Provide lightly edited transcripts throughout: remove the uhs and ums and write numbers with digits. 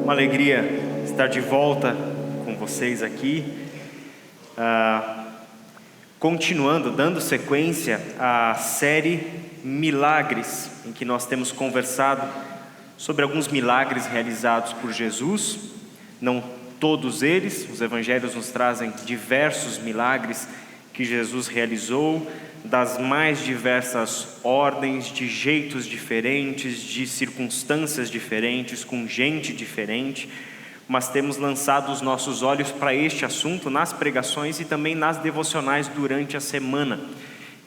Uma alegria estar de volta com vocês aqui, continuando, dando sequência à série Milagres, em que nós temos conversado sobre alguns milagres realizados por Jesus. Não todos eles, os evangelhos nos trazem diversos milagres que Jesus realizou, das mais diversas ordens, de jeitos diferentes, de circunstâncias diferentes, com gente diferente, mas temos lançado os nossos olhos para este assunto nas pregações e também nas devocionais durante a semana.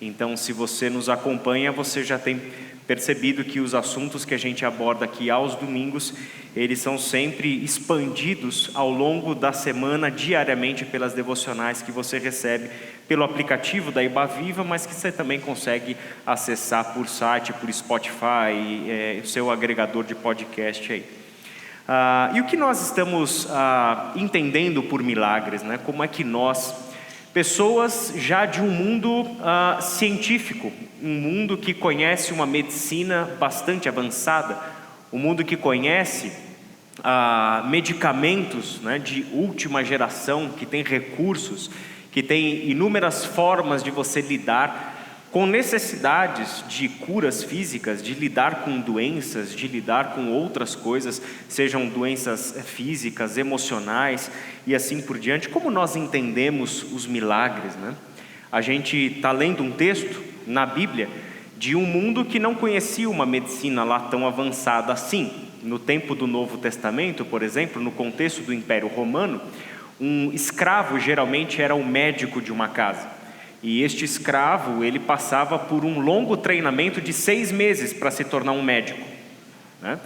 Então, se você nos acompanha, você já tem percebido que os assuntos que a gente aborda aqui aos domingos, eles são sempre expandidos ao longo da semana, diariamente, pelas devocionais que você recebe pelo aplicativo da Ibaviva, mas que você também consegue acessar por site, por Spotify, o seu agregador de podcast aí. E o que nós estamos entendendo por milagres, né? Como é que nós, pessoas já de um mundo científico, um mundo que conhece uma medicina bastante avançada, um mundo que conhece medicamentos, né, de última geração, que tem recursos, que tem inúmeras formas de você lidar com necessidades de curas físicas, de lidar com doenças, de lidar com outras coisas, sejam doenças físicas, emocionais e assim por diante. Como nós entendemos os milagres, né? A gente está lendo um texto na Bíblia de um mundo que não conhecia uma medicina lá tão avançada assim. No tempo do Novo Testamento, por exemplo, no contexto do Império Romano, um escravo geralmente era o médico de uma casa. E este escravo, ele passava por um longo treinamento de 6 meses para se tornar um médico, né?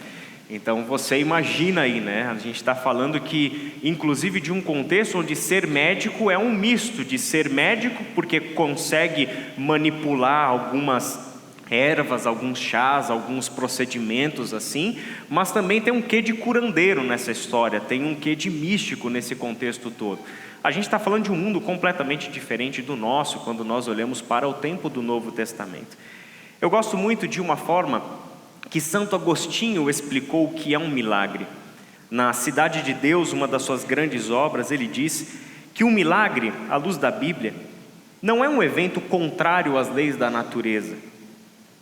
Então você imagina aí, né? A gente está falando que, inclusive, de um contexto onde ser médico é um misto de ser médico, porque consegue manipular algumas ervas, alguns chás, alguns procedimentos assim, mas também tem um quê de curandeiro nessa história, tem um quê de místico nesse contexto todo. A gente está falando de um mundo completamente diferente do nosso, quando nós olhamos para o tempo do Novo Testamento. Eu gosto muito de uma forma que Santo Agostinho explicou o que é um milagre. Na Cidade de Deus, uma das suas grandes obras, ele diz que um milagre, à luz da Bíblia, não é um evento contrário às leis da natureza.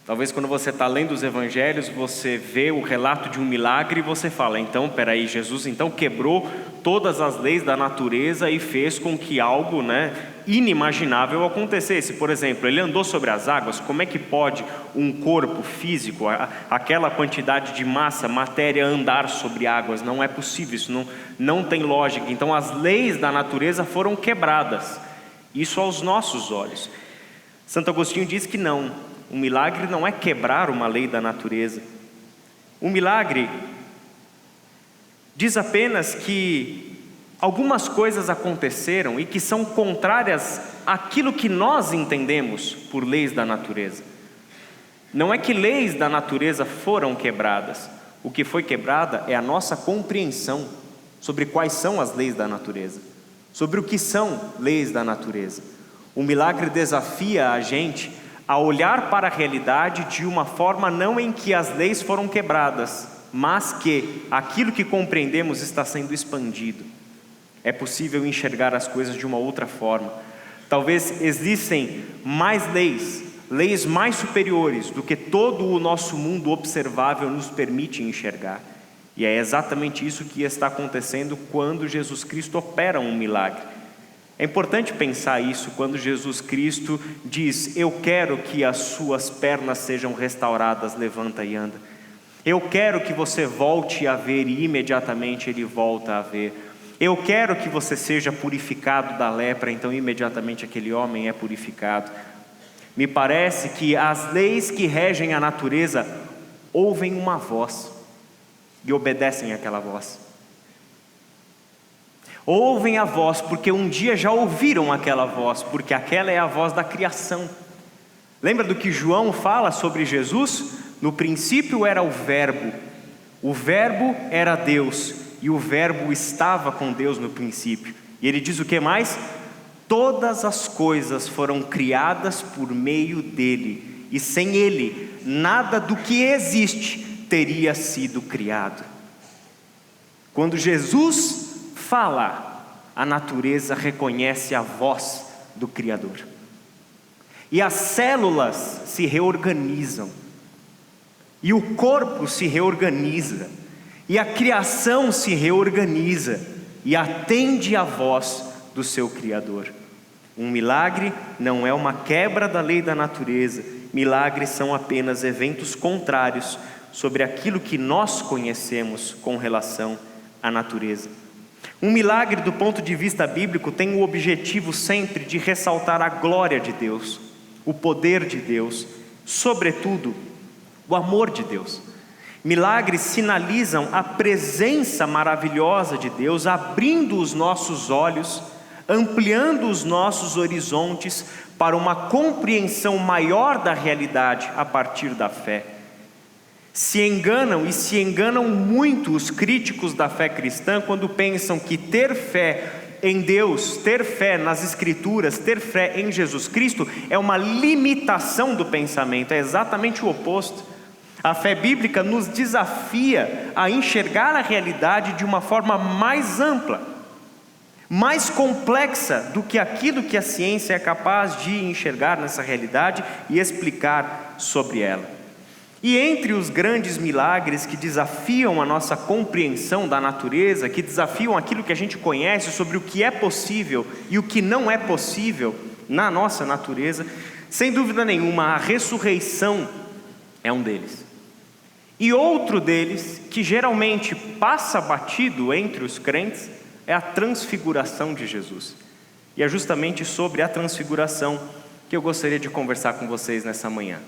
Talvez quando você está lendo os evangelhos, você vê o relato de um milagre e você fala, então, peraí, Jesus então quebrou todas as leis da natureza e fez com que algo, né, inimaginável acontecesse. Por exemplo, ele andou sobre as águas. Como é que pode um corpo físico, aquela quantidade de massa, matéria, andar sobre águas? Não é possível, isso não tem lógica. Então as leis da natureza foram quebradas, isso aos nossos olhos. Santo Agostinho diz que não. Um milagre não é quebrar uma lei da natureza. Um milagre diz apenas que algumas coisas aconteceram e que são contrárias àquilo que nós entendemos por leis da natureza. Não é que leis da natureza foram quebradas. O que foi quebrada é a nossa compreensão sobre quais são as leis da natureza, sobre o que são leis da natureza. O milagre desafia a gente a olhar para a realidade de uma forma não em que as leis foram quebradas, mas que aquilo que compreendemos está sendo expandido. É possível enxergar as coisas de uma outra forma. Talvez existem mais leis mais superiores do que todo o nosso mundo observável nos permite enxergar. E é exatamente isso que está acontecendo quando Jesus Cristo opera um milagre. É importante pensar isso quando Jesus Cristo diz, eu quero que as suas pernas sejam restauradas, levanta e anda. Eu quero que você volte a ver, e imediatamente ele volta a ver. Eu quero que você seja purificado da lepra, então imediatamente aquele homem é purificado. Me parece que as leis que regem a natureza ouvem uma voz e obedecem àquela voz. Ouvem a voz porque um dia já ouviram aquela voz, porque aquela é a voz da criação. Lembra do que João fala sobre Jesus? No princípio era o Verbo era Deus, e o Verbo estava com Deus no princípio. E ele diz o que mais? Todas as coisas foram criadas por meio dele, e sem ele, nada do que existe teria sido criado. Quando Jesus fala, a natureza reconhece a voz do Criador. E as células se reorganizam. E o corpo se reorganiza. E a criação se reorganiza. E atende à voz do seu Criador. Um milagre não é uma quebra da lei da natureza. Milagres são apenas eventos contrários sobre aquilo que nós conhecemos com relação à natureza. Um milagre, do ponto de vista bíblico, tem o objetivo sempre de ressaltar a glória de Deus, o poder de Deus, sobretudo, o amor de Deus. Milagres sinalizam a presença maravilhosa de Deus, abrindo os nossos olhos, ampliando os nossos horizontes para uma compreensão maior da realidade a partir da fé. Se enganam e se enganam muito os críticos da fé cristã quando pensam que ter fé em Deus, ter fé nas Escrituras, ter fé em Jesus Cristo é uma limitação do pensamento. É exatamente o oposto. A fé bíblica nos desafia a enxergar a realidade de uma forma mais ampla, mais complexa do que aquilo que a ciência é capaz de enxergar nessa realidade e explicar sobre ela. E entre os grandes milagres que desafiam a nossa compreensão da natureza, que desafiam aquilo que a gente conhece sobre o que é possível e o que não é possível na nossa natureza, sem dúvida nenhuma, a ressurreição é um deles. E outro deles, que geralmente passa batido entre os crentes, é a transfiguração de Jesus. E é justamente sobre a transfiguração que eu gostaria de conversar com vocês nessa manhã.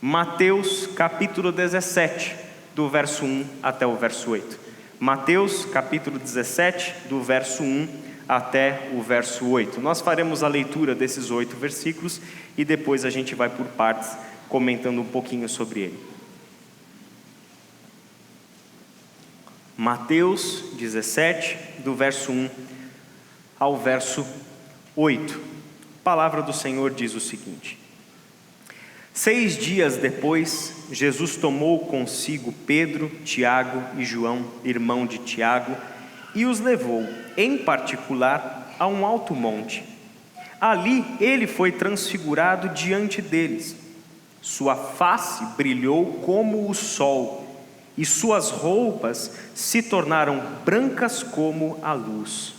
Mateus capítulo 17, do verso 1 até o verso 8. Mateus capítulo 17, do verso 1 até o verso 8. Nós faremos a leitura desses 8 versículos e depois a gente vai por partes, comentando um pouquinho sobre ele. Mateus 17, do verso 1 ao verso 8. A palavra do Senhor diz o seguinte: 6 dias depois, Jesus tomou consigo Pedro, Tiago e João, irmão de Tiago, e os levou, em particular, a um alto monte. Ali ele foi transfigurado diante deles. Sua face brilhou como o sol, e suas roupas se tornaram brancas como a luz.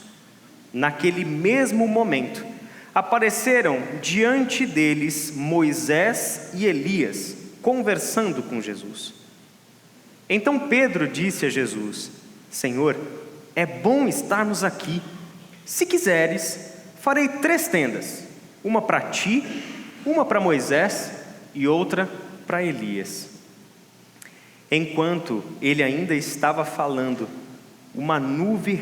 Naquele mesmo momento, apareceram diante deles Moisés e Elias, conversando com Jesus. Então Pedro disse a Jesus: Senhor, é bom estarmos aqui. Se quiseres, farei 3 tendas, uma para ti, uma para Moisés e outra para Elias. Enquanto ele ainda estava falando, uma nuvem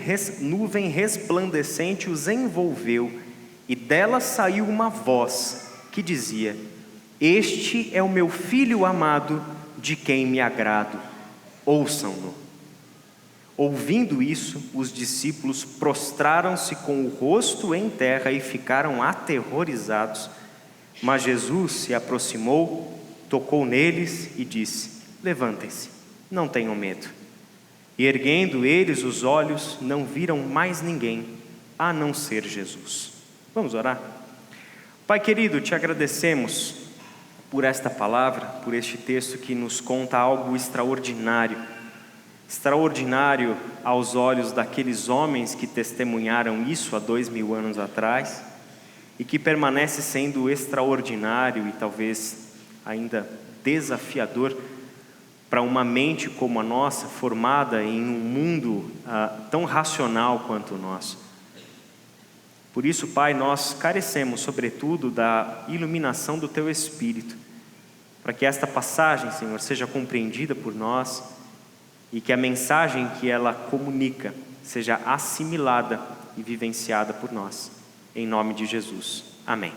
resplandecente os envolveu, e dela saiu uma voz que dizia: Este é o meu filho amado, de quem me agrado, ouçam-no. Ouvindo isso, os discípulos prostraram-se com o rosto em terra e ficaram aterrorizados. Mas Jesus se aproximou, tocou neles e disse: Levantem-se, não tenham medo. E erguendo eles os olhos, não viram mais ninguém, a não ser Jesus. Vamos orar? Pai querido, te agradecemos por esta palavra, por este texto que nos conta algo extraordinário. Extraordinário aos olhos daqueles homens que testemunharam isso há 2000 anos atrás, e que permanece sendo extraordinário e talvez ainda desafiador para uma mente como a nossa, formada em um mundo tão racional quanto o nosso. Por isso, Pai, nós carecemos, sobretudo, da iluminação do Teu Espírito, para que esta passagem, Senhor, seja compreendida por nós e que a mensagem que ela comunica seja assimilada e vivenciada por nós. Em nome de Jesus. Amém.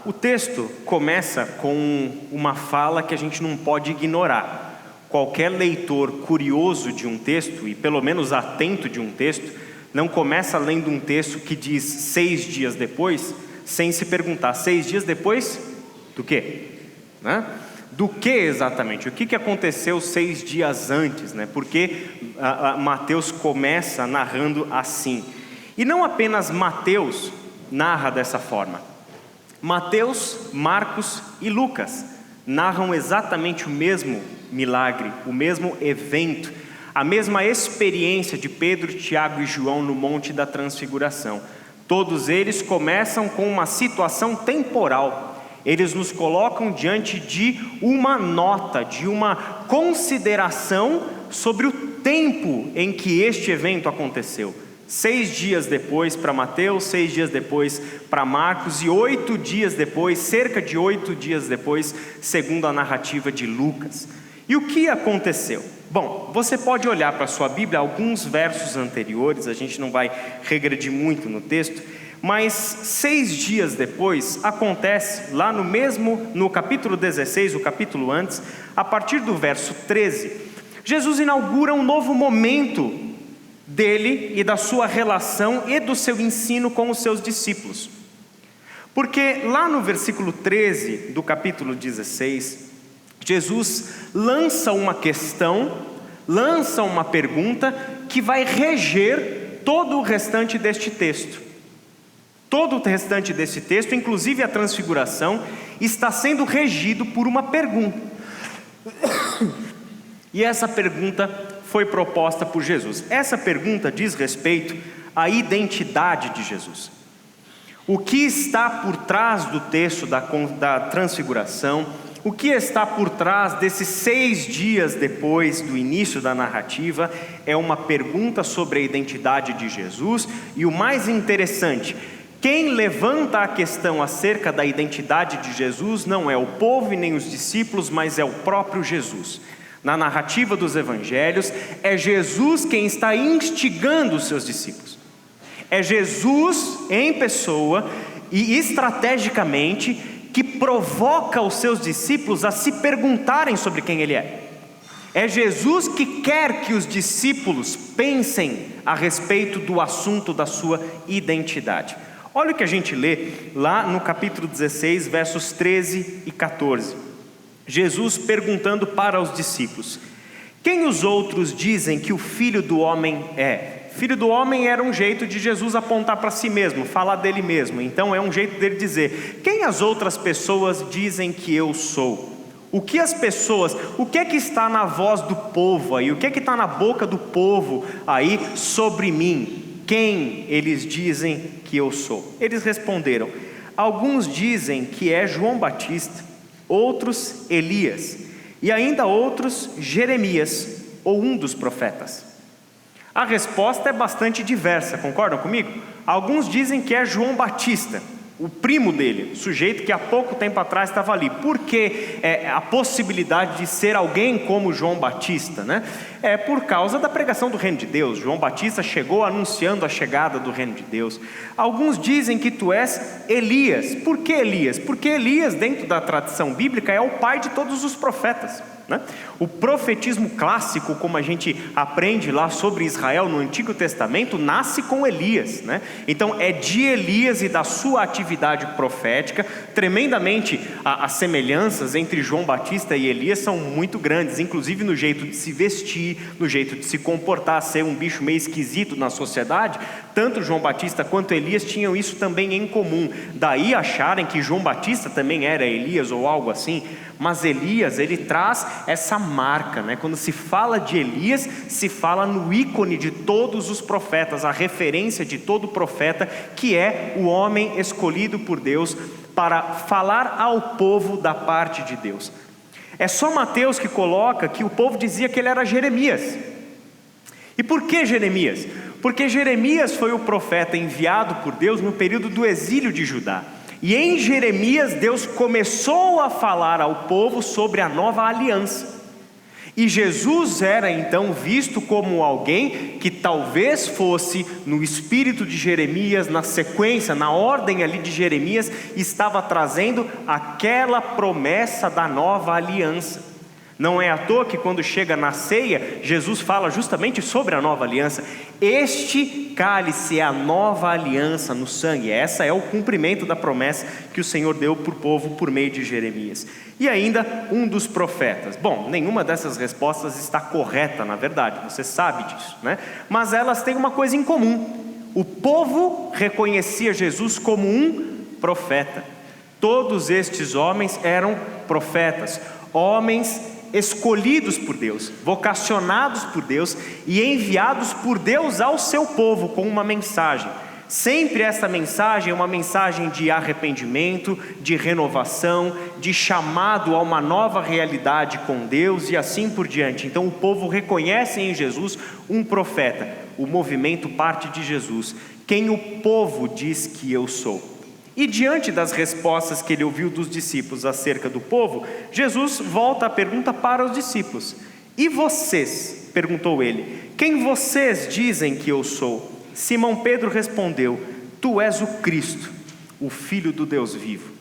O texto começa com uma fala que a gente não pode ignorar. Qualquer leitor curioso de um texto, e pelo menos atento de um texto, não começa lendo um texto que diz 6 dias depois, sem se perguntar: 6 dias depois do quê? Né? do que exatamente? O que aconteceu 6 dias antes, né? Porque Mateus começa narrando assim. E não apenas Mateus narra dessa forma. Mateus, Marcos e Lucas narram exatamente o mesmo milagre, o mesmo evento, a mesma experiência de Pedro, Tiago e João no Monte da Transfiguração. Todos eles começam com uma situação temporal. Eles nos colocam diante de uma nota, de uma consideração sobre o tempo em que este evento aconteceu. 6 dias depois para Mateus, 6 dias depois para Marcos e 8 dias depois, cerca de 8 dias depois, segundo a narrativa de Lucas. E o que aconteceu? Bom, você pode olhar para a sua Bíblia alguns versos anteriores, a gente não vai regredir muito no texto, mas 6 dias depois acontece lá no capítulo 16, o capítulo antes, a partir do verso 13, Jesus inaugura um novo momento dele e da sua relação e do seu ensino com os seus discípulos. Porque lá no versículo 13 do capítulo 16, Jesus lança uma questão, lança uma pergunta que vai reger todo o restante deste texto. Todo o restante desse texto, inclusive a transfiguração, está sendo regido por uma pergunta. E essa pergunta foi proposta por Jesus. Essa pergunta diz respeito à identidade de Jesus. O que está por trás do texto da transfiguração? O que está por trás desses 6 dias depois do início da narrativa? É uma pergunta sobre a identidade de Jesus. E o mais interessante, quem levanta a questão acerca da identidade de Jesus não é o povo e nem os discípulos, mas é o próprio Jesus. Na narrativa dos evangelhos, é Jesus quem está instigando os seus discípulos. É Jesus em pessoa e estrategicamente que provoca os seus discípulos a se perguntarem sobre quem Ele é. É Jesus que quer que os discípulos pensem a respeito do assunto da sua identidade. Olha o que a gente lê lá no capítulo 16, versos 13 e 14. Jesus perguntando para os discípulos: quem os outros dizem que o Filho do Homem é? Filho do Homem era um jeito de Jesus apontar para si mesmo, falar dele mesmo. Então é um jeito dele dizer: quem as outras pessoas dizem que eu sou? O que é que está na voz do povo aí? O que é que está na boca do povo aí sobre mim? Quem eles dizem que eu sou? Eles responderam: alguns dizem que é João Batista, outros Elias, e ainda outros Jeremias, ou um dos profetas. A resposta é bastante diversa, concordam comigo? Alguns dizem que é João Batista, o primo dele, o sujeito que há pouco tempo atrás estava ali. Por que a possibilidade de ser alguém como João Batista, né? É por causa da pregação do reino de Deus. João Batista chegou anunciando a chegada do reino de Deus. Alguns dizem que tu és Elias. Por que Elias? Porque Elias, dentro da tradição bíblica, é o pai de todos os profetas, né? O profetismo clássico, como a gente aprende lá sobre Israel no Antigo Testamento, nasce com Elias, né? Então é de Elias e da sua atividade profética. Tremendamente as semelhanças entre João Batista e Elias são muito grandes, inclusive no jeito de se vestir, no jeito de se comportar, ser um bicho meio esquisito na sociedade. Tanto João Batista quanto Elias tinham isso também em comum. Daí acharem que João Batista também era Elias ou algo assim. Mas Elias, ele traz essa marca, né? Quando se fala de Elias, se fala no ícone de todos os profetas, a referência de todo profeta, que é o homem escolhido por Deus para falar ao povo da parte de Deus. É só Mateus que coloca que o povo dizia que ele era Jeremias. E por que Jeremias? Porque Jeremias foi o profeta enviado por Deus no período do exílio de Judá. E em Jeremias, Deus começou a falar ao povo sobre a nova aliança. E Jesus era então visto como alguém que talvez fosse, no espírito de Jeremias, na sequência, na ordem ali de Jeremias, estava trazendo aquela promessa da nova aliança. Não é à toa que quando chega na ceia, Jesus fala justamente sobre a nova aliança. Este cálice é a nova aliança no sangue. Essa é o cumprimento da promessa que o Senhor deu para o povo por meio de Jeremias. E ainda um dos profetas. Bom, nenhuma dessas respostas está correta, na verdade, você sabe disso, né? Mas elas têm uma coisa em comum. O povo reconhecia Jesus como um profeta. Todos estes homens eram profetas, homens escolhidos por Deus, vocacionados por Deus e enviados por Deus ao seu povo com uma mensagem. Sempre essa mensagem é uma mensagem de arrependimento, de renovação, de chamado a uma nova realidade com Deus e assim por diante. Então o povo reconhece em Jesus um profeta. O movimento parte de Jesus. Quem o povo diz que eu sou? E diante das respostas que ele ouviu dos discípulos acerca do povo, Jesus volta a pergunta para os discípulos. E vocês? Perguntou ele. Quem vocês dizem que eu sou? Simão Pedro respondeu: Tu és o Cristo, o Filho do Deus vivo.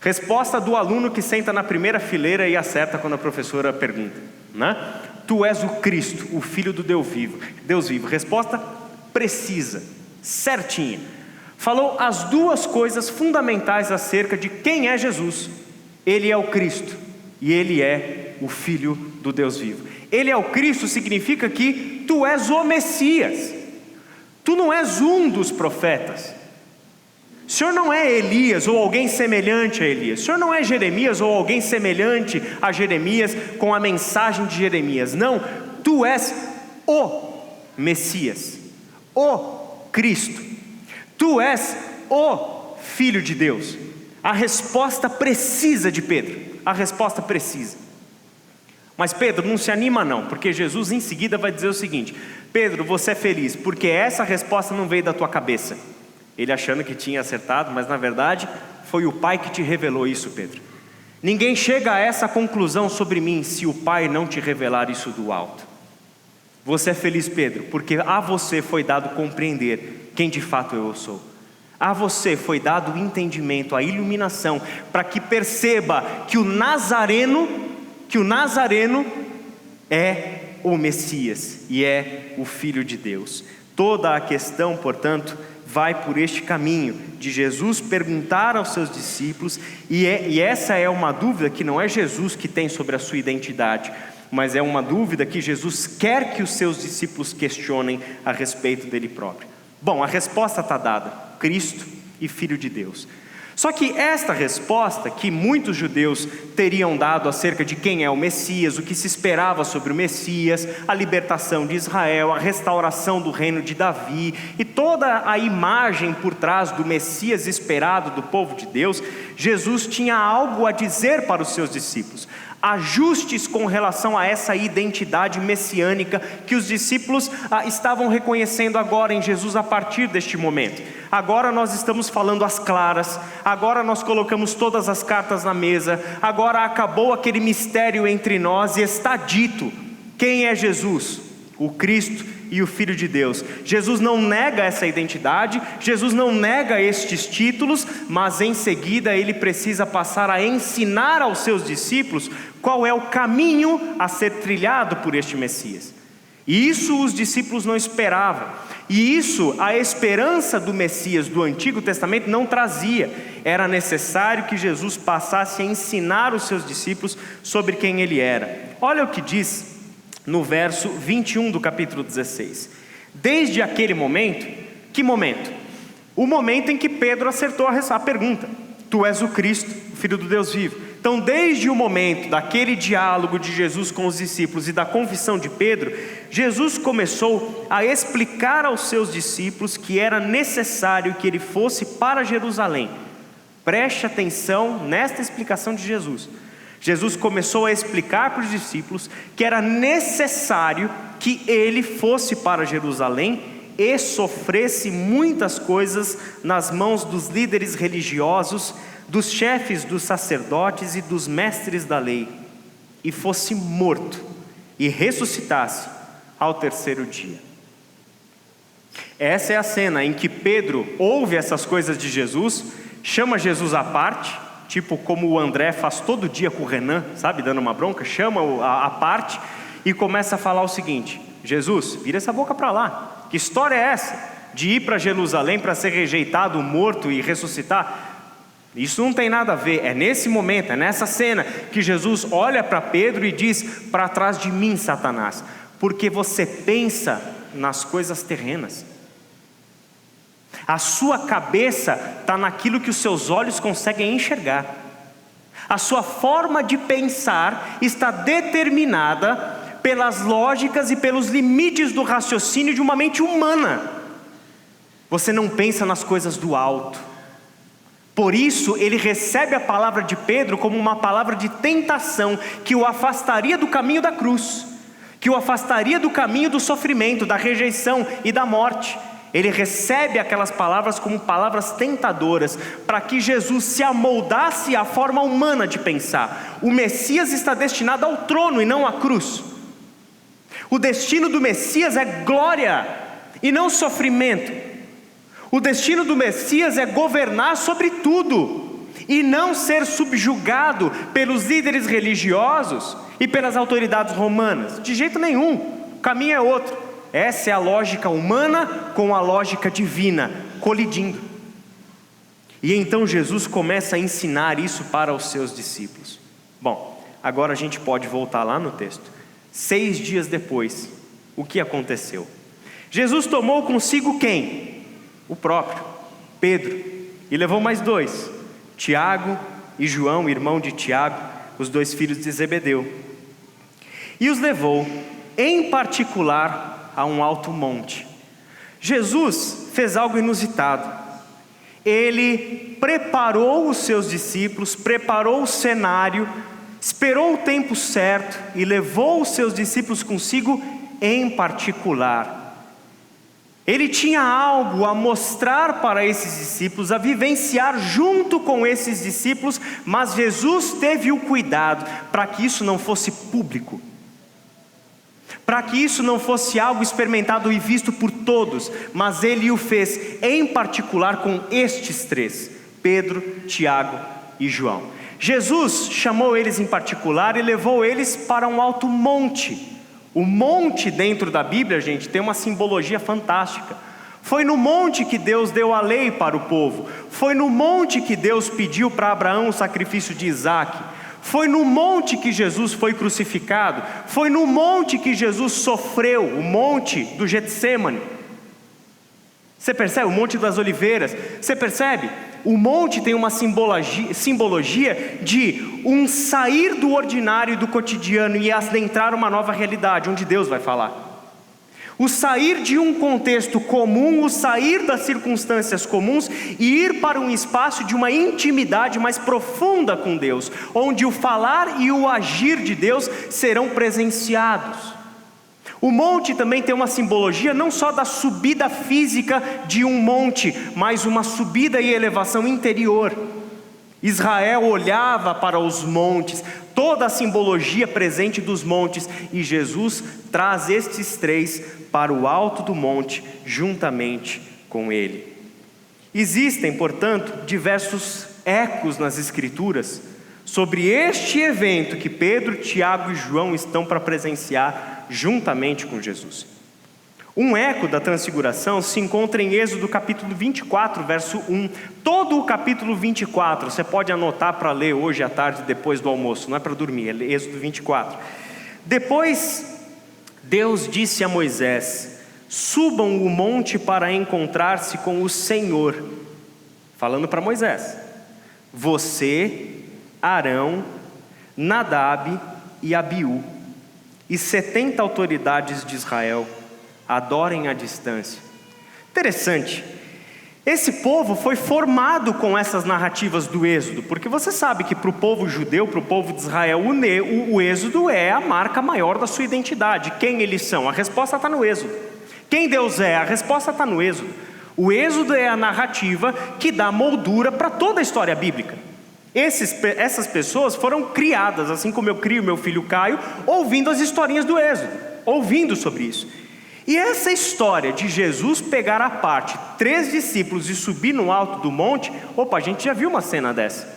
Resposta do aluno que senta na primeira fileira e acerta quando a professora pergunta, né? Tu és o Cristo, o Filho do Deus vivo. Resposta precisa, certinha. Falou as duas coisas fundamentais acerca de quem é Jesus. Ele é o Cristo e ele é o Filho do Deus vivo. Ele é o Cristo significa que tu és o Messias. Tu não és um dos profetas. O Senhor não é Elias ou alguém semelhante a Elias. O Senhor não é Jeremias ou alguém semelhante a Jeremias com a mensagem de Jeremias. Não, tu és o Messias, o Cristo. Tu és o Filho de Deus. A resposta precisa de Pedro. A resposta precisa. Mas Pedro, não se anima não, porque Jesus em seguida vai dizer o seguinte: Pedro, você é feliz, porque essa resposta não veio da tua cabeça. Ele achando que tinha acertado, mas na verdade foi o Pai que te revelou isso, Pedro. Ninguém chega a essa conclusão sobre mim se o Pai não te revelar isso do alto. Você é feliz, Pedro, porque a você foi dado compreender quem de fato eu sou. A você foi dado o entendimento, a iluminação, para que perceba que o Nazareno é o Messias e é o Filho de Deus. Toda a questão, portanto, vai por este caminho de Jesus perguntar aos seus discípulos, e essa é uma dúvida que não é Jesus que tem sobre a sua identidade, mas é uma dúvida que Jesus quer que os seus discípulos questionem a respeito dele próprio. Bom, a resposta está dada: Cristo e Filho de Deus. Só que esta resposta que muitos judeus teriam dado acerca de quem é o Messias, o que se esperava sobre o Messias, a libertação de Israel, a restauração do reino de Davi e toda a imagem por trás do Messias esperado do povo de Deus, Jesus tinha algo a dizer para os seus discípulos. Ajustes com relação a essa identidade messiânica que os discípulos estavam reconhecendo agora em Jesus a partir deste momento. Agora nós estamos falando às claras, agora nós colocamos todas as cartas na mesa, agora acabou aquele mistério entre nós e está dito quem é Jesus, o Cristo e o Filho de Deus. Jesus não nega essa identidade, Jesus não nega estes títulos, mas em seguida ele precisa passar a ensinar aos seus discípulos qual é o caminho a ser trilhado por este Messias. E isso os discípulos não esperavam, e isso a esperança do Messias do Antigo Testamento não trazia. Era necessário que Jesus passasse a ensinar os seus discípulos sobre quem ele era. Olha o que diz no verso 21 do capítulo 16. Desde aquele momento, que momento? O momento em que Pedro acertou a pergunta: Tu és o Cristo, o Filho do Deus vivo. Então, desde o momento daquele diálogo de Jesus com os discípulos e da confissão de Pedro, Jesus começou a explicar aos seus discípulos que era necessário que ele fosse para Jerusalém. Preste atenção nesta explicação de Jesus. Jesus começou a explicar para os discípulos que era necessário que ele fosse para Jerusalém e sofresse muitas coisas nas mãos dos líderes religiosos, dos chefes dos sacerdotes e dos mestres da lei, e fosse morto e ressuscitasse ao terceiro dia. Essa é a cena em que Pedro ouve essas coisas de Jesus, chama Jesus à parte tipo como o André faz todo dia com o Renan, sabe, dando uma bronca, chama a parte e começa a falar o seguinte: Jesus, vira essa boca para lá, que história é essa? De ir para Jerusalém para ser rejeitado, morto e ressuscitar? Isso não tem nada a ver. É nesse momento, é nessa cena que Jesus olha para Pedro e diz: para trás de mim, Satanás, porque você pensa nas coisas terrenas. A sua cabeça está naquilo que os seus olhos conseguem enxergar. A sua forma de pensar está determinada pelas lógicas e pelos limites do raciocínio de uma mente humana. Você não pensa nas coisas do alto. Por isso ele recebe a palavra de Pedro como uma palavra de tentação, que o afastaria do caminho da cruz, que o afastaria do caminho do sofrimento, da rejeição e da morte. Ele recebe aquelas palavras como palavras tentadoras, para que Jesus se amoldasse à forma humana de pensar. O Messias está destinado ao trono e não à cruz. O destino do Messias é glória e não sofrimento. O destino do Messias é governar sobre tudo e não ser subjugado pelos líderes religiosos e pelas autoridades romanas. De jeito nenhum, o caminho é outro. Essa é a lógica humana com a lógica divina, colidindo. E então Jesus começa a ensinar isso para os seus discípulos. Bom, agora a gente pode voltar lá no texto. 6 dias depois, o que aconteceu? Jesus tomou consigo quem? O próprio Pedro, e levou mais 2, Tiago e João, irmão de Tiago, os 2 filhos de Zebedeu, e os levou em particular a um alto monte. Jesus fez algo inusitado. Ele preparou os seus discípulos, preparou o cenário, esperou o tempo certo e levou os seus discípulos consigo em particular. Ele tinha algo a mostrar para esses discípulos, a vivenciar junto com esses discípulos, mas Jesus teve o cuidado para que isso não fosse público, para que isso não fosse algo experimentado e visto por todos, mas Ele o fez em particular com estes 3, Pedro, Tiago e João. Jesus chamou eles em particular e levou eles para um alto monte. O monte dentro da Bíblia, gente, tem uma simbologia fantástica. Foi no monte que Deus deu a lei para o povo. Foi no monte que Deus pediu para Abraão o sacrifício de Isaac. Foi no monte que Jesus foi crucificado. Foi no monte que Jesus sofreu, o monte do Getsêmani. Você percebe? O Monte das Oliveiras. Você percebe? O monte tem uma simbologia de um sair do ordinário e do cotidiano e adentrar uma nova realidade, onde Deus vai falar. O sair de um contexto comum, o sair das circunstâncias comuns e ir para um espaço de uma intimidade mais profunda com Deus, onde o falar e o agir de Deus serão presenciados. O monte também tem uma simbologia não só da subida física de um monte, mas uma subida e elevação interior. Israel olhava para os montes, toda a simbologia presente dos montes, e Jesus traz estes 3 para o alto do monte, juntamente com ele. Existem, portanto, diversos ecos nas Escrituras sobre este evento que Pedro, Tiago e João estão para presenciar juntamente com Jesus. Um eco da transfiguração se encontra em Êxodo capítulo 24, verso 1. Todo o capítulo 24, você pode anotar para ler hoje à tarde, depois do almoço, não é para dormir, é Êxodo 24. Depois, Deus disse a Moisés: subam o monte para encontrar-se com o Senhor. Falando para Moisés: você, Arão, Nadab e Abiú, e 70 autoridades de Israel, adorem à distância. Interessante, esse povo foi formado com essas narrativas do Êxodo, porque você sabe que para o povo judeu, para o povo de Israel, o Êxodo é a marca maior da sua identidade. Quem eles são? A resposta está no Êxodo. Quem Deus é? A resposta está no Êxodo. O Êxodo é a narrativa que dá moldura para toda a história bíblica. Essas pessoas foram criadas, assim como eu crio meu filho Caio, ouvindo as historinhas do Êxodo, ouvindo sobre isso. E essa história de Jesus pegar à parte 3 discípulos e subir no alto do monte, a gente já viu uma cena dessa.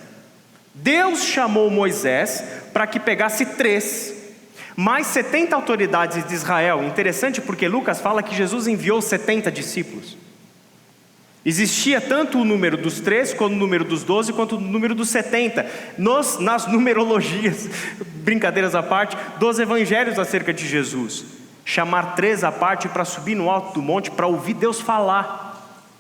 Deus chamou Moisés para que pegasse 3, mais 70 autoridades de Israel. Interessante porque Lucas fala que Jesus enviou 70 discípulos. Existia tanto o número dos 3, quanto o número dos 12, quanto o número dos 70. Nas numerologias, brincadeiras à parte, dos evangelhos acerca de Jesus. Chamar 3 à parte para subir no alto do monte para ouvir Deus falar.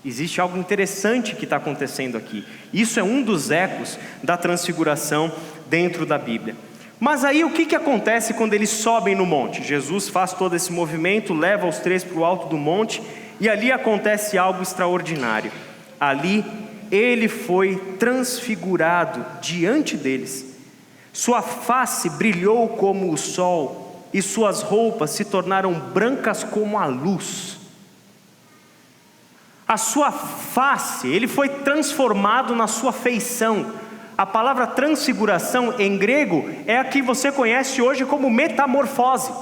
Existe algo interessante que está acontecendo aqui. Isso é um dos ecos da transfiguração dentro da Bíblia. Mas aí o que acontece quando eles sobem no monte? Jesus faz todo esse movimento, leva os 3 para o alto do monte, e ali acontece algo extraordinário. Ali ele foi transfigurado diante deles. Sua face brilhou como o sol, e suas roupas se tornaram brancas como a luz. A sua face, ele foi transformado na sua feição. A palavra transfiguração em grego é a que você conhece hoje como metamorfose.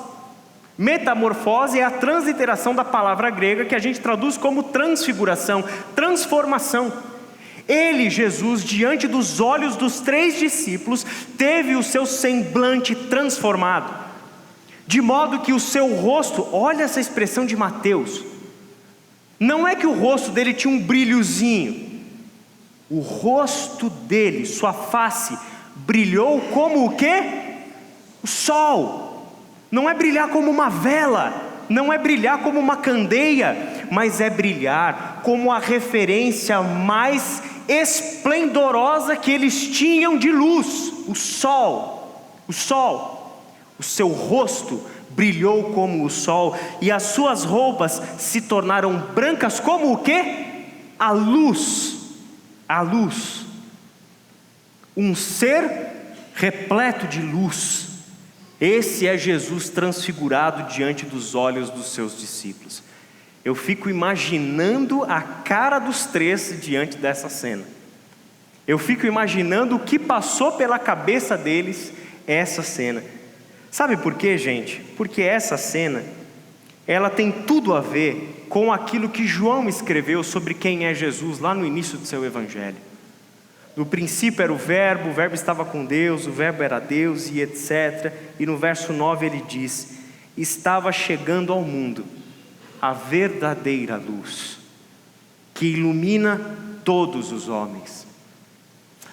Metamorfose é a transliteração da palavra grega que a gente traduz como transfiguração, transformação. Ele, Jesus, diante dos olhos dos 3 discípulos, teve o seu semblante transformado, de modo que o seu rosto, olha essa expressão de Mateus, não é que o rosto dele tinha um brilhozinho, o rosto dele, sua face, brilhou como o quê? O sol. Não é brilhar como uma vela, não é brilhar como uma candeia, mas é brilhar como a referência mais esplendorosa que eles tinham de luz, o sol. O sol. O seu rosto brilhou como o sol, e as suas roupas se tornaram brancas como o quê? A luz. A luz. Um ser repleto de luz. Esse é Jesus transfigurado diante dos olhos dos seus discípulos. Eu fico imaginando a cara dos 3 diante dessa cena. Eu fico imaginando o que passou pela cabeça deles essa cena. Sabe por quê, gente? Porque essa cena, ela tem tudo a ver com aquilo que João escreveu sobre quem é Jesus lá no início do seu evangelho. No princípio era o verbo estava com Deus, o verbo era Deus e etc. E no verso 9 ele diz: estava chegando ao mundo a verdadeira luz, que ilumina todos os homens.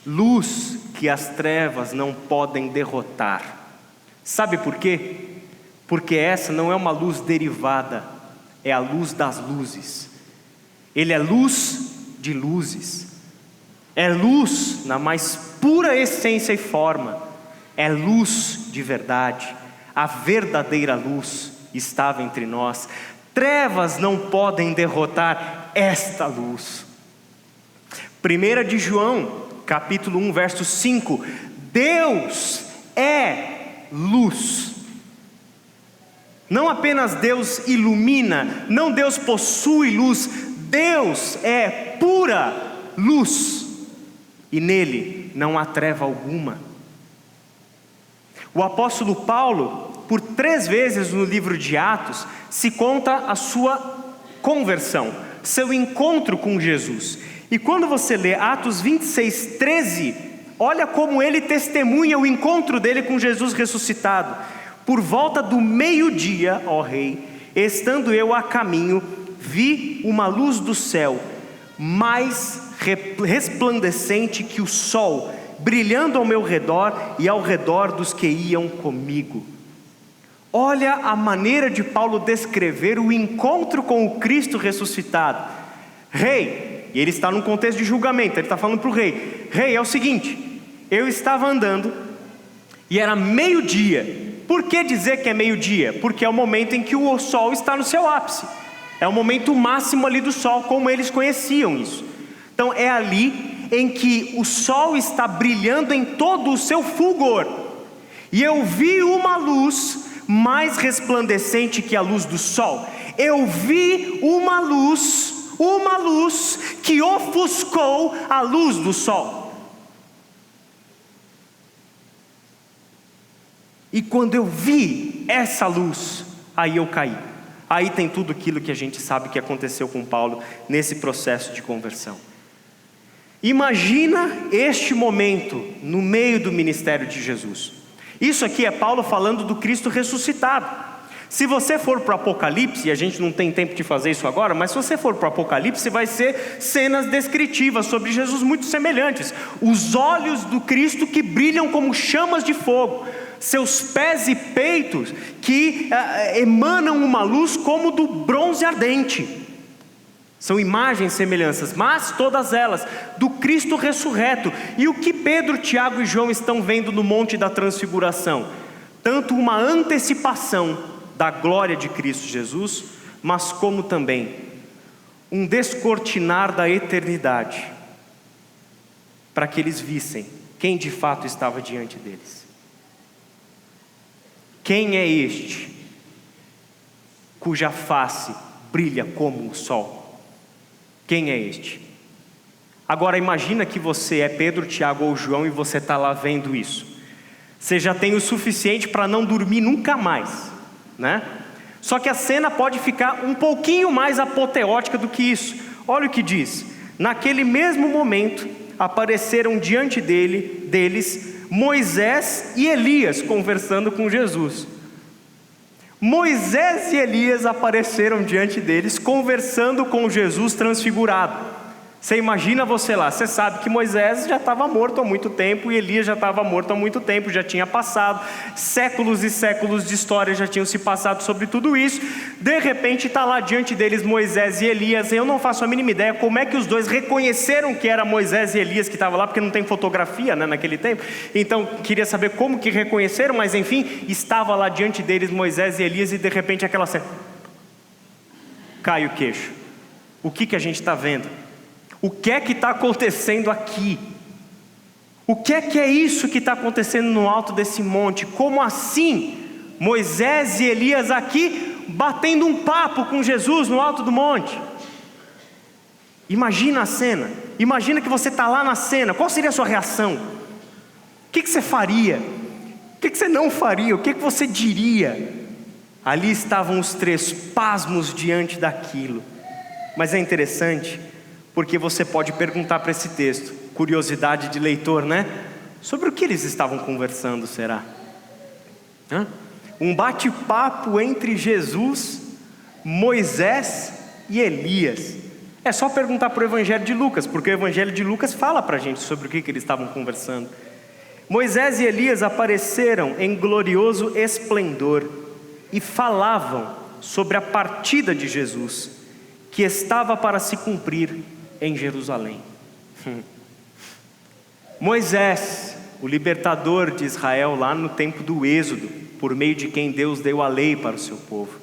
Luz que as trevas não podem derrotar. Sabe por quê? Porque essa não é uma luz derivada, é a luz das luzes. Ele é luz de luzes. É luz na mais pura essência e forma. É luz de verdade. A verdadeira luz estava entre nós. Trevas não podem derrotar esta luz. 1 de João, capítulo 1, verso 5. Deus é luz. Não apenas Deus ilumina, não Deus possui luz, Deus é pura luz. E nele não há treva alguma. O apóstolo Paulo, por 3 vezes no livro de Atos, se conta a sua conversão, seu encontro com Jesus. E quando você lê Atos 26, 13, olha como ele testemunha o encontro dele com Jesus ressuscitado. Por volta do meio-dia, ó rei, estando eu a caminho, vi uma luz do céu, mais resplandecente que o sol, brilhando ao meu redor e ao redor dos que iam comigo. Olha a maneira de Paulo descrever o encontro com o Cristo ressuscitado. Rei, e ele está num contexto de julgamento, ele está falando para o rei: rei, é o seguinte, eu estava andando e era meio-dia. Por que dizer que é meio-dia? Porque é o momento em que o sol está no seu ápice, é o momento máximo ali do sol, como eles conheciam isso. Então é ali em que o sol está brilhando em todo o seu fulgor, e eu vi uma luz mais resplandecente que a luz do sol. Eu vi uma luz que ofuscou a luz do sol. E quando eu vi essa luz, aí eu caí. Aí tem tudo aquilo que a gente sabe que aconteceu com Paulo nesse processo de conversão. Imagina este momento no meio do ministério de Jesus. Isso aqui é Paulo falando do Cristo ressuscitado. Se você for para o Apocalipse, e a gente não tem tempo de fazer isso agora, mas se você for para o Apocalipse, vai ser cenas descritivas sobre Jesus muito semelhantes. Os olhos do Cristo que brilham como chamas de fogo, seus pés e peitos que emanam uma luz como do bronze ardente. São imagens, semelhanças, mas todas elas do Cristo ressurreto. E o que Pedro, Tiago e João estão vendo no Monte da Transfiguração? Tanto uma antecipação da glória de Cristo Jesus, mas como também um descortinar da eternidade, para que eles vissem quem de fato estava diante deles. Quem é este, cuja face brilha como o sol? Quem é este? Agora imagina que você é Pedro, Tiago ou João e você está lá vendo isso. Você já tem o suficiente para não dormir nunca mais, né? Só que a cena pode ficar um pouquinho mais apoteótica do que isso. Olha o que diz: naquele mesmo momento apareceram diante deles Moisés e Elias conversando com Jesus. Moisés e Elias apareceram diante deles conversando com Jesus transfigurado. Você imagina você lá, você sabe que Moisés já estava morto há muito tempo e Elias já estava morto há muito tempo, já tinha passado, séculos e séculos de história já tinham se passado sobre tudo isso. De repente está lá diante deles Moisés e Elias. Eu não faço a mínima ideia como é que os dois reconheceram que era Moisés e Elias que estavam lá, porque não tem fotografia, né, naquele tempo. Então queria saber como que reconheceram, mas enfim, estava lá diante deles Moisés e Elias e de repente aquela cena, cai o queixo. O que a gente está vendo? O que é que está acontecendo aqui? O que é isso que está acontecendo no alto desse monte? Como assim? Moisés e Elias aqui batendo um papo com Jesus no alto do monte. Imagina a cena. Imagina que você está lá na cena. Qual seria a sua reação? O que você faria? O que você não faria? O que você diria? Ali estavam os três pasmos diante daquilo. Mas é interessante, porque você pode perguntar para esse texto, curiosidade de leitor, né? Sobre o que eles estavam conversando, será? Um bate-papo entre Jesus, Moisés e Elias. É só perguntar para o Evangelho de Lucas, porque o Evangelho de Lucas fala para a gente sobre o que eles estavam conversando. Moisés e Elias apareceram em glorioso esplendor e falavam sobre a partida de Jesus, que estava para se cumprir em Jerusalém. Moisés, o libertador de Israel lá no tempo do Êxodo, por meio de quem Deus deu a lei para o seu povo.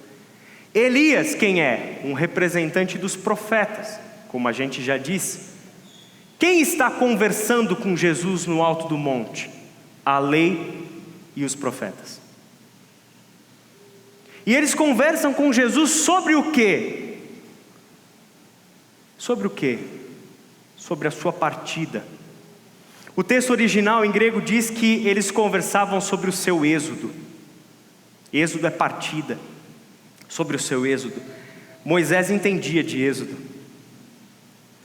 Elias, quem é? Um representante dos profetas, como a gente já disse. Quem está conversando com Jesus no alto do monte? A lei e os profetas. E eles conversam com Jesus sobre o quê? Sobre o quê? Sobre a sua partida. O texto original em grego diz que eles conversavam sobre o seu êxodo. Êxodo é partida. Sobre o seu êxodo. Moisés entendia de êxodo.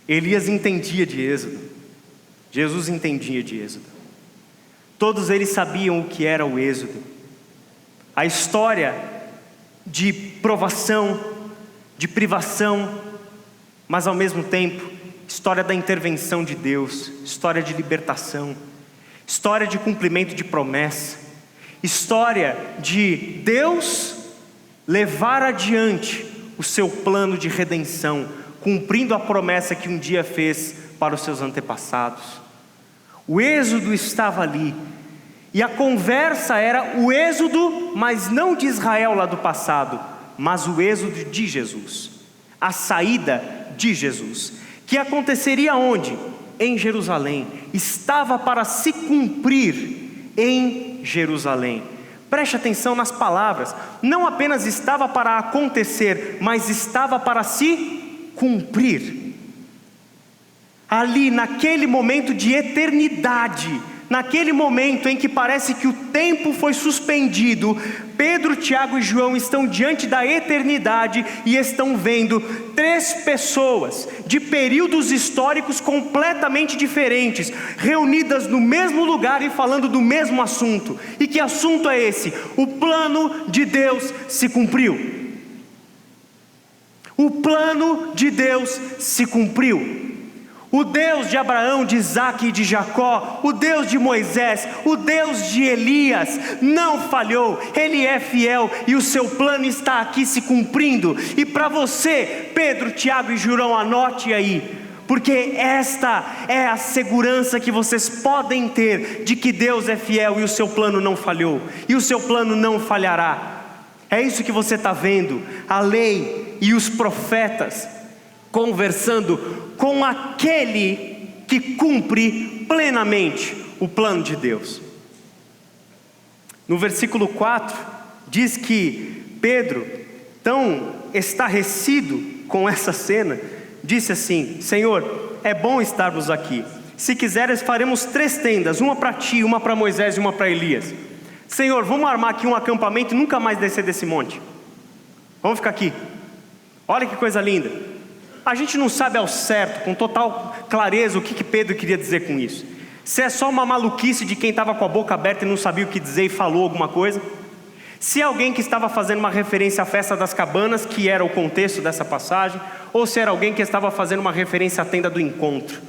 Elias entendia de êxodo. Jesus entendia de êxodo. Todos eles sabiam o que era o êxodo. A história de provação, de privação, mas ao mesmo tempo, história da intervenção de Deus, história de libertação, história de cumprimento de promessa, história de Deus levar adiante o seu plano de redenção, cumprindo a promessa que um dia fez para os seus antepassados. O êxodo estava ali, e a conversa era o êxodo, mas não de Israel lá do passado, mas o êxodo de Jesus, a saída de Jesus, que aconteceria onde? Em Jerusalém, estava para se cumprir em Jerusalém. Preste atenção nas palavras, não apenas estava para acontecer, mas estava para se cumprir. Ali naquele momento de eternidade, naquele momento em que parece que o tempo foi suspendido, Pedro, Tiago e João estão diante da eternidade e estão vendo 3 pessoas de períodos históricos completamente diferentes, reunidas no mesmo lugar e falando do mesmo assunto. E que assunto é esse? O plano de Deus se cumpriu. O plano de Deus se cumpriu. O Deus de Abraão, de Isaque e de Jacó, o Deus de Moisés, o Deus de Elias, não falhou. Ele é fiel e o seu plano está aqui se cumprindo. E para você, Pedro, Tiago e João, anote aí, porque esta é a segurança que vocês podem ter de que Deus é fiel e o seu plano não falhou, e o seu plano não falhará. É isso que você está vendo, a lei e os profetas conversando com aquele que cumpre plenamente o plano de Deus. No versículo 4, diz que Pedro, tão estarrecido com essa cena, disse assim: Senhor, é bom estarmos aqui. Se quiseres, faremos 3 tendas, uma para ti, uma para Moisés e uma para Elias. Senhor, vamos armar aqui um acampamento e nunca mais descer desse monte. Vamos ficar aqui. Olha que coisa linda. A gente não sabe ao certo, com total clareza, o que Pedro queria dizer com isso. Se é só uma maluquice de quem estava com a boca aberta e não sabia o que dizer e falou alguma coisa. Se é alguém que estava fazendo uma referência à festa das cabanas, que era o contexto dessa passagem, ou se era alguém que estava fazendo uma referência à tenda do encontro,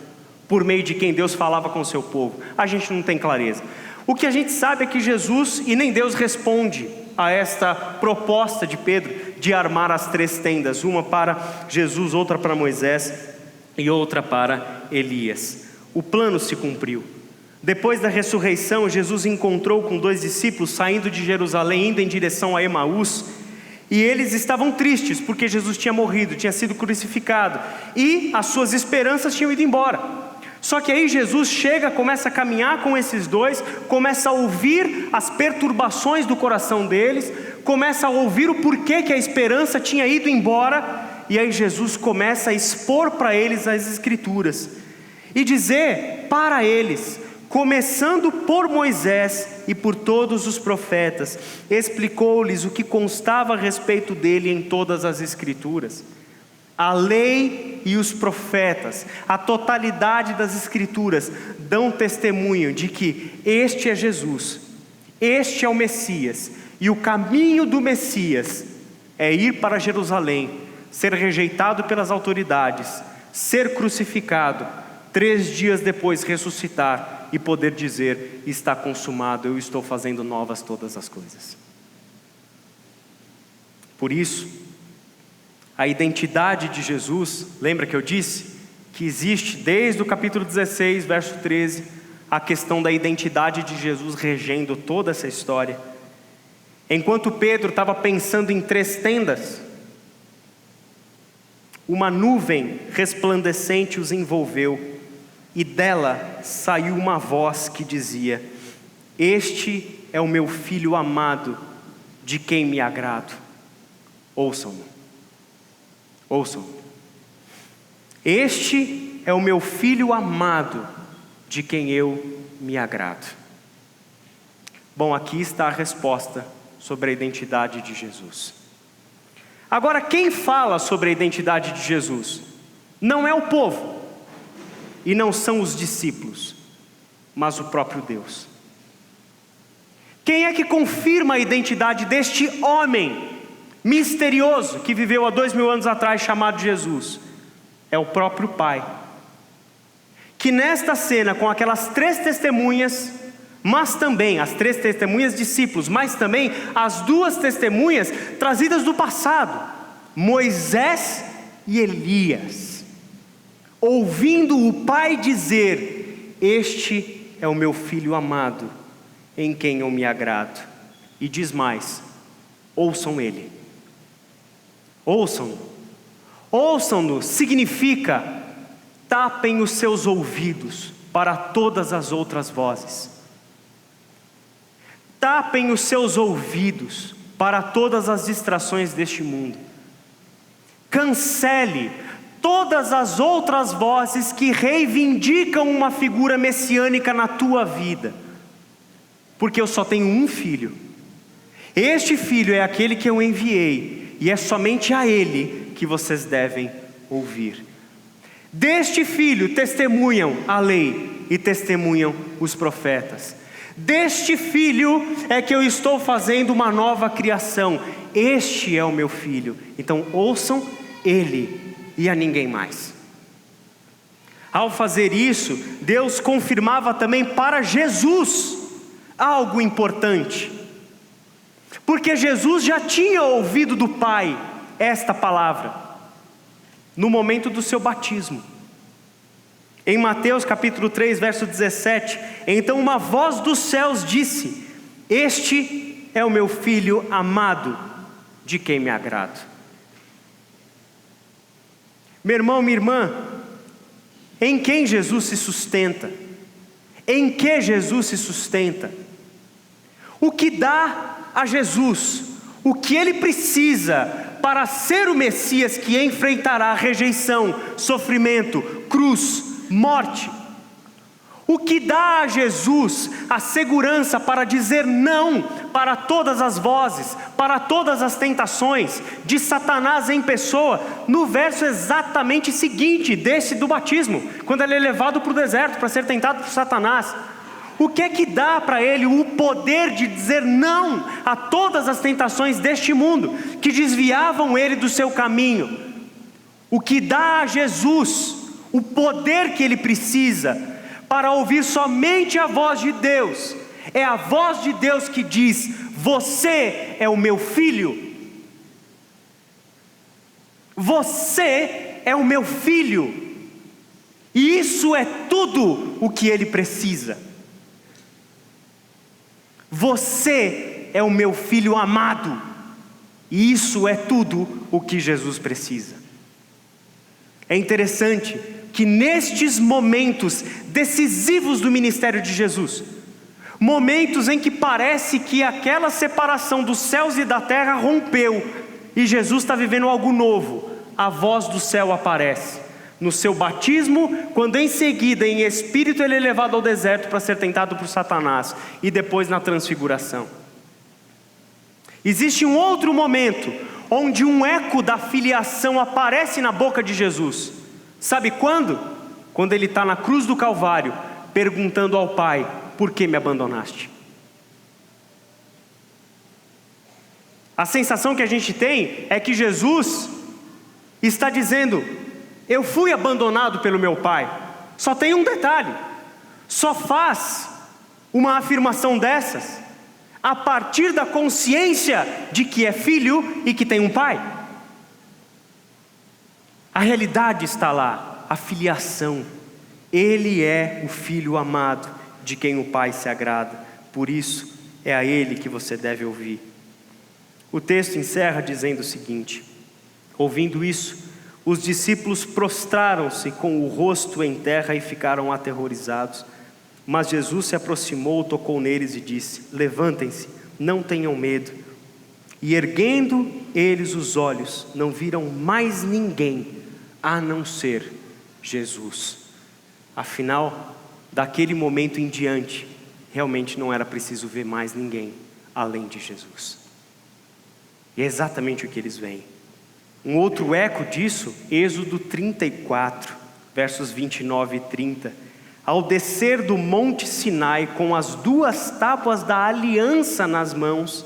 por meio de quem Deus falava com o seu povo. A gente não tem clareza. O que a gente sabe é que Jesus e nem Deus responde a esta proposta de Pedro de armar as 3 tendas, uma para Jesus, outra para Moisés e outra para Elias. O plano se cumpriu. Depois da ressurreição, Jesus encontrou com 2 discípulos saindo de Jerusalém, indo em direção a Emaús, e eles estavam tristes porque Jesus tinha morrido, tinha sido crucificado, e as suas esperanças tinham ido embora. Só que aí Jesus chega, começa a caminhar com esses 2, começa a ouvir as perturbações do coração deles, começa a ouvir o porquê que a esperança tinha ido embora, e aí Jesus começa a expor para eles as Escrituras, e dizer para eles, começando por Moisés e por todos os profetas, explicou-lhes o que constava a respeito dele em todas as Escrituras. A lei e os profetas, a totalidade das Escrituras, dão testemunho de que este é Jesus, este é o Messias, e o caminho do Messias é ir para Jerusalém, ser rejeitado pelas autoridades, ser crucificado, 3 dias depois ressuscitar e poder dizer: está consumado, eu estou fazendo novas todas as coisas. Por isso, a identidade de Jesus, lembra que eu disse que existe desde o capítulo 16, verso 13, a questão da identidade de Jesus regendo toda essa história. Enquanto Pedro estava pensando em 3 tendas, uma nuvem resplandecente os envolveu, e dela saiu uma voz que dizia: este é o meu filho amado, de quem me agrado. Ouçam-no. Ouçam. Este é o meu filho amado, de quem eu me agrado. Bom, aqui está a resposta sobre a identidade de Jesus. Agora, quem fala sobre a identidade de Jesus? Não é o povo, e não são os discípulos, mas o próprio Deus. Quem é que confirma a identidade deste homem misterioso que viveu há 2000 anos atrás, chamado Jesus? É o próprio Pai, que nesta cena, com aquelas 3 testemunhas, mas também as 3 testemunhas discípulos, mas também as 2 testemunhas trazidas do passado, Moisés e Elias, ouvindo o Pai dizer: este é o meu filho amado, em quem eu me agrado. E diz mais: ouçam ele. Ouçam-no. Ouçam-no significa: tapem os seus ouvidos para todas as outras vozes. Tapem os seus ouvidos para todas as distrações deste mundo. Cancele todas as outras vozes que reivindicam uma figura messiânica na tua vida, porque eu só tenho um filho. Este filho é aquele que eu enviei, e é somente a ele que vocês devem ouvir. Deste filho testemunham a lei e testemunham os profetas. Deste filho é que eu estou fazendo uma nova criação. Este é o meu filho. Então ouçam ele e a ninguém mais. Ao fazer isso, Deus confirmava também para Jesus algo importante, porque Jesus já tinha ouvido do Pai esta palavra no momento do seu batismo. Em Mateus capítulo 3, verso 17, então uma voz dos céus disse: este é o meu filho amado, de quem me agrado. Meu irmão, minha irmã, em quem Jesus se sustenta? Em que Jesus se sustenta? O que dá a Jesus o que ele precisa para ser o Messias que enfrentará rejeição, sofrimento, cruz, morte? O que dá a Jesus a segurança para dizer não para todas as vozes, para todas as tentações de Satanás em pessoa, no verso exatamente seguinte desse do batismo, quando ele é levado para o deserto para ser tentado por Satanás? O que é que dá para ele o poder de dizer não a todas as tentações deste mundo, que desviavam ele do seu caminho? O que dá a Jesus o poder que ele precisa para ouvir somente a voz de Deus, é a voz de Deus que diz: você é o meu filho. Você é o meu filho. E isso é tudo o que ele precisa. Você é o meu filho amado. E isso é tudo o que Jesus precisa. É interessante que nestes momentos decisivos do ministério de Jesus, momentos em que parece que aquela separação dos céus e da terra rompeu, e Jesus está vivendo algo novo, a voz do céu aparece. No seu batismo, quando em seguida em espírito ele é levado ao deserto para ser tentado por Satanás, e depois na transfiguração. Existe um outro momento, onde um eco da filiação aparece na boca de Jesus. Sabe quando? Quando ele está na cruz do Calvário, perguntando ao Pai: por que me abandonaste? A sensação que a gente tem é que Jesus está dizendo: eu fui abandonado pelo meu Pai. Só tem um detalhe: só faz uma afirmação dessas a partir da consciência de que é filho e que tem um pai. A realidade está lá, a filiação. Ele é o filho amado, de quem o Pai se agrada. Por isso, é a ele que você deve ouvir. O texto encerra dizendo o seguinte: ouvindo isso, os discípulos prostraram-se com o rosto em terra e ficaram aterrorizados. Mas Jesus se aproximou, tocou neles e disse: levantem-se, não tenham medo. E erguendo eles os olhos, não viram mais ninguém a não ser Jesus. Afinal, daquele momento em diante, realmente não era preciso ver mais ninguém além de Jesus. E é exatamente o que eles veem. Um outro eco disso, Êxodo 34, versos 29 e 30. Ao descer do monte Sinai com as 2 tábuas da aliança nas mãos,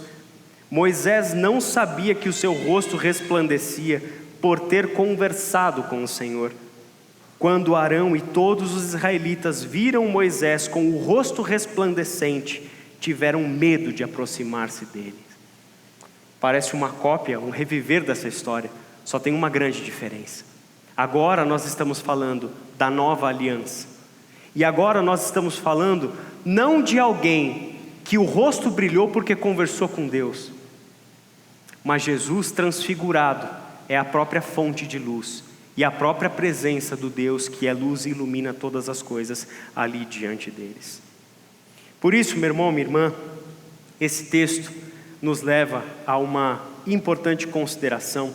Moisés não sabia que o seu rosto resplandecia por ter conversado com o Senhor. Quando Arão e todos os israelitas viram Moisés com o rosto resplandecente, tiveram medo de aproximar-se dele. Parece uma cópia, um reviver dessa história, só tem uma grande diferença. Agora nós estamos falando da nova aliança. E agora nós estamos falando não de alguém que o rosto brilhou porque conversou com Deus, mas Jesus transfigurado é a própria fonte de luz e a própria presença do Deus que é luz e ilumina todas as coisas ali diante deles. Por isso, meu irmão, minha irmã, esse texto nos leva a uma importante consideração.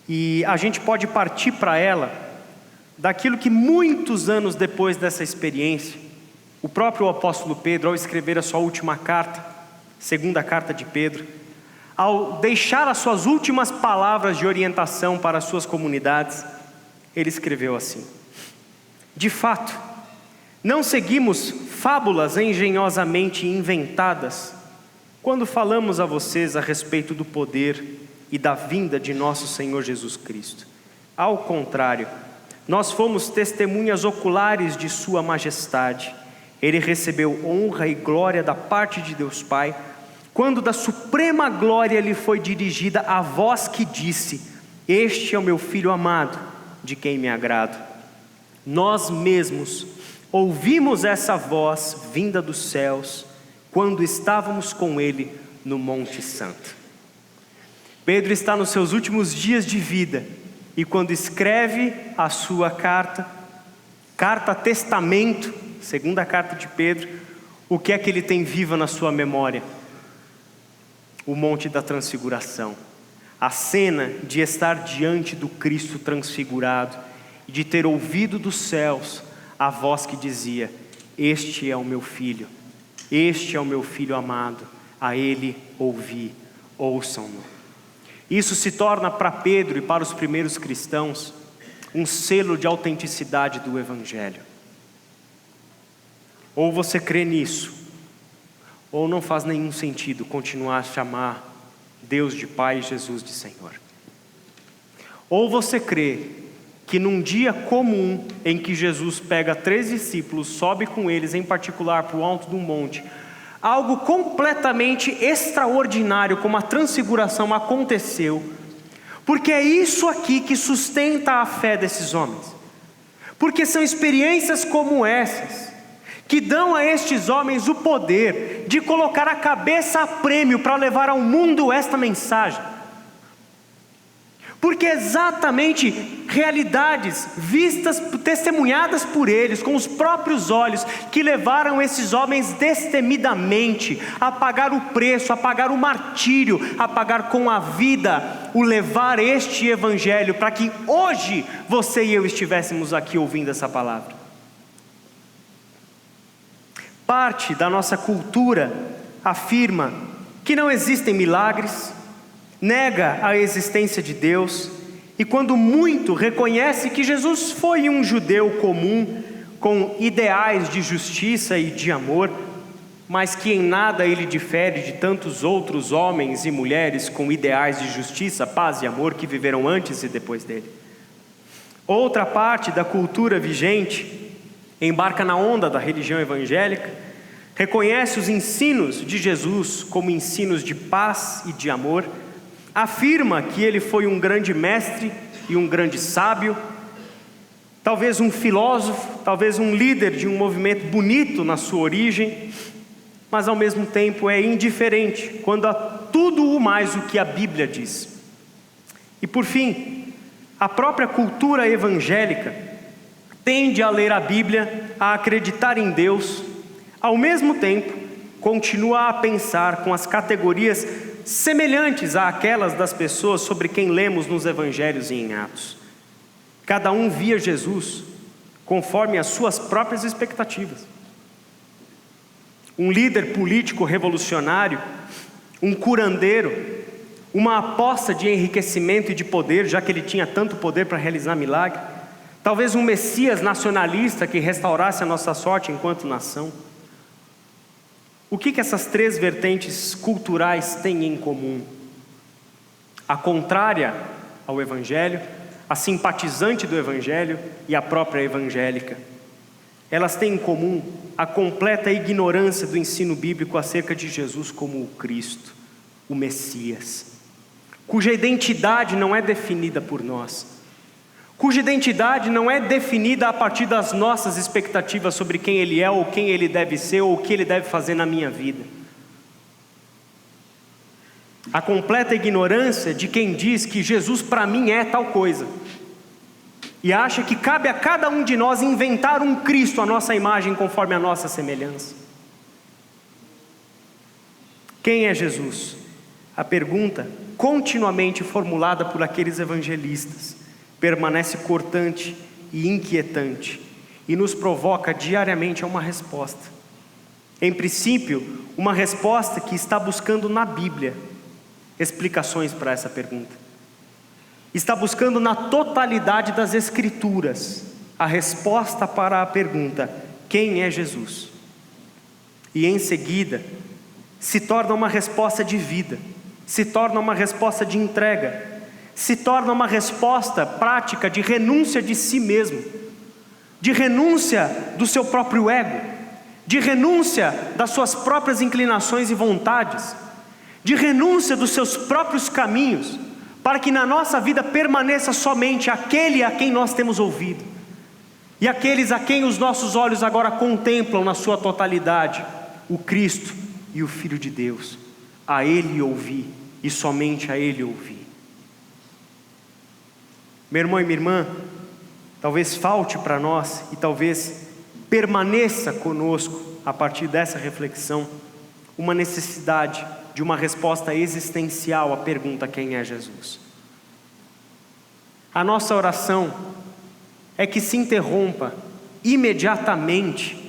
E a gente pode partir para ela daquilo que muitos anos depois dessa experiência, o próprio apóstolo Pedro, ao escrever a sua última carta, segunda carta de Pedro, ao deixar as suas últimas palavras de orientação para as suas comunidades, ele escreveu assim: de fato, não seguimos fábulas engenhosamente inventadas quando falamos a vocês a respeito do poder e da vinda de nosso Senhor Jesus Cristo. Ao contrário, nós fomos testemunhas oculares de sua majestade. Ele recebeu honra e glória da parte de Deus Pai, quando da suprema glória lhe foi dirigida a voz que disse: este é o meu Filho amado, de quem me agrado. Nós mesmos ouvimos essa voz vinda dos céus, quando estávamos com ele no Monte Santo. Pedro está nos seus últimos dias de vida, e quando escreve a sua carta testamento, segunda carta de Pedro, o que é que ele tem vivo na sua memória? O Monte da Transfiguração, a cena de estar diante do Cristo transfigurado, e de ter ouvido dos céus a voz que dizia: este é o meu Filho, este é o meu Filho amado, a ele ouvi, ouçam-no. Isso se torna para Pedro e para os primeiros cristãos um selo de autenticidade do Evangelho. Ou você crê nisso, ou não faz nenhum sentido continuar a chamar Deus de Pai e Jesus de Senhor. Ou você crê que num dia comum em que Jesus pega 3 discípulos, sobe com eles em particular para o alto do monte, algo completamente extraordinário como a transfiguração aconteceu, porque é isso aqui que sustenta a fé desses homens, porque são experiências como essas que dão a estes homens o poder de colocar a cabeça a prêmio para levar ao mundo esta mensagem. Porque exatamente realidades vistas, testemunhadas por eles, com os próprios olhos, que levaram esses homens destemidamente a pagar o preço, a pagar o martírio, a pagar com a vida, o levar este Evangelho, para que hoje você e eu estivéssemos aqui ouvindo essa palavra. Parte da nossa cultura afirma que não existem milagres, nega a existência de Deus, e quando muito reconhece que Jesus foi um judeu comum, com ideais de justiça e de amor, mas que em nada ele difere de tantos outros homens e mulheres com ideais de justiça, paz e amor que viveram antes e depois dele. Outra parte da cultura vigente embarca na onda da religião evangélica, reconhece os ensinos de Jesus como ensinos de paz e de amor, afirma que ele foi um grande mestre e um grande sábio, talvez um filósofo, talvez um líder de um movimento bonito na sua origem, mas ao mesmo tempo é indiferente quando há tudo o mais o que a Bíblia diz. E por fim, a própria cultura evangélica tende a ler a Bíblia, a acreditar em Deus, ao mesmo tempo continua a pensar com as categorias semelhantes àquelas das pessoas sobre quem lemos nos Evangelhos e em Atos. Cada um via Jesus conforme as suas próprias expectativas. Um líder político revolucionário, um curandeiro, uma aposta de enriquecimento e de poder, já que ele tinha tanto poder para realizar milagre. Talvez um Messias nacionalista que restaurasse a nossa sorte enquanto nação. O que essas 3 vertentes culturais têm em comum? A contrária ao Evangelho, a simpatizante do Evangelho e a própria evangélica. Elas têm em comum a completa ignorância do ensino bíblico acerca de Jesus como o Cristo, o Messias, cuja identidade não é definida por nós, cuja identidade não é definida a partir das nossas expectativas sobre quem Ele é, ou quem Ele deve ser, ou o que Ele deve fazer na minha vida. A completa ignorância de quem diz que Jesus para mim é tal coisa, e acha que cabe a cada um de nós inventar um Cristo à nossa imagem, conforme a nossa semelhança. Quem é Jesus? A pergunta continuamente formulada por aqueles evangelistas permanece cortante e inquietante e nos provoca diariamente a uma resposta. Em princípio, uma resposta que está buscando na Bíblia explicações para essa pergunta. Está buscando na totalidade das Escrituras a resposta para a pergunta: quem é Jesus? E em seguida, se torna uma resposta de vida, se torna uma resposta de entrega, se torna uma resposta prática de renúncia de si mesmo, de renúncia do seu próprio ego, de renúncia das suas próprias inclinações e vontades, de renúncia dos seus próprios caminhos, para que na nossa vida permaneça somente aquele a quem nós temos ouvido, e aqueles a quem os nossos olhos agora contemplam na sua totalidade, o Cristo e o Filho de Deus. A Ele ouvi, e somente a Ele ouvi. Meu irmão e minha irmã, talvez falte para nós, e talvez permaneça conosco, a partir dessa reflexão, uma necessidade de uma resposta existencial à pergunta: quem é Jesus? A nossa oração é que se interrompa imediatamente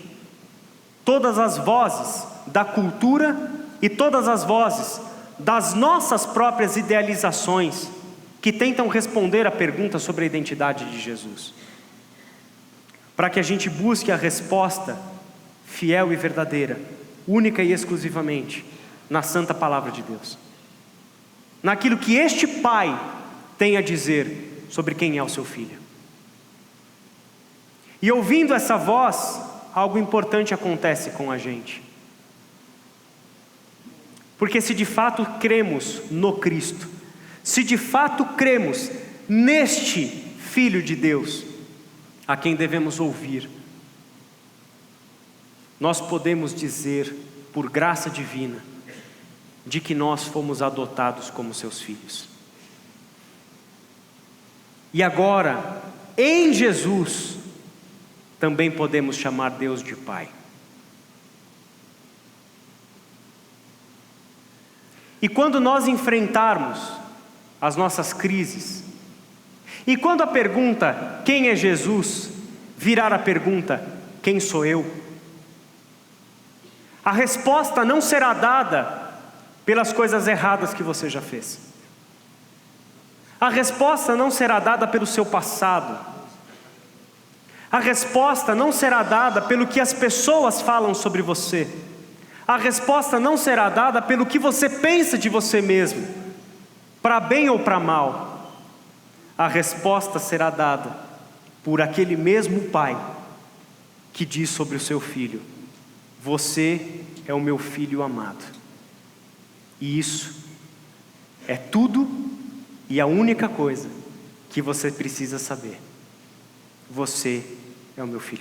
todas as vozes da cultura e todas as vozes das nossas próprias idealizações que tentam responder à pergunta sobre a identidade de Jesus, para que a gente busque a resposta fiel e verdadeira, única e exclusivamente na santa palavra de Deus, naquilo que este Pai tem a dizer sobre quem é o seu Filho. E ouvindo essa voz, algo importante acontece com a gente. Porque se de fato cremos no Cristo, se de fato cremos neste Filho de Deus, a quem devemos ouvir, nós podemos dizer, por graça divina, de que nós fomos adotados como seus filhos. E agora, em Jesus, também podemos chamar Deus de Pai. E quando nós enfrentarmos as nossas crises, e quando a pergunta, quem é Jesus, virar a pergunta, quem sou eu? A resposta não será dada pelas coisas erradas que você já fez. A resposta não será dada pelo seu passado. A resposta não será dada pelo que as pessoas falam sobre você. A resposta não será dada pelo que você pensa de você mesmo, para bem ou para mal. A resposta será dada por aquele mesmo Pai que diz sobre o seu Filho: você é o meu Filho amado. E isso é tudo e a única coisa que você precisa saber. Você é o meu Filho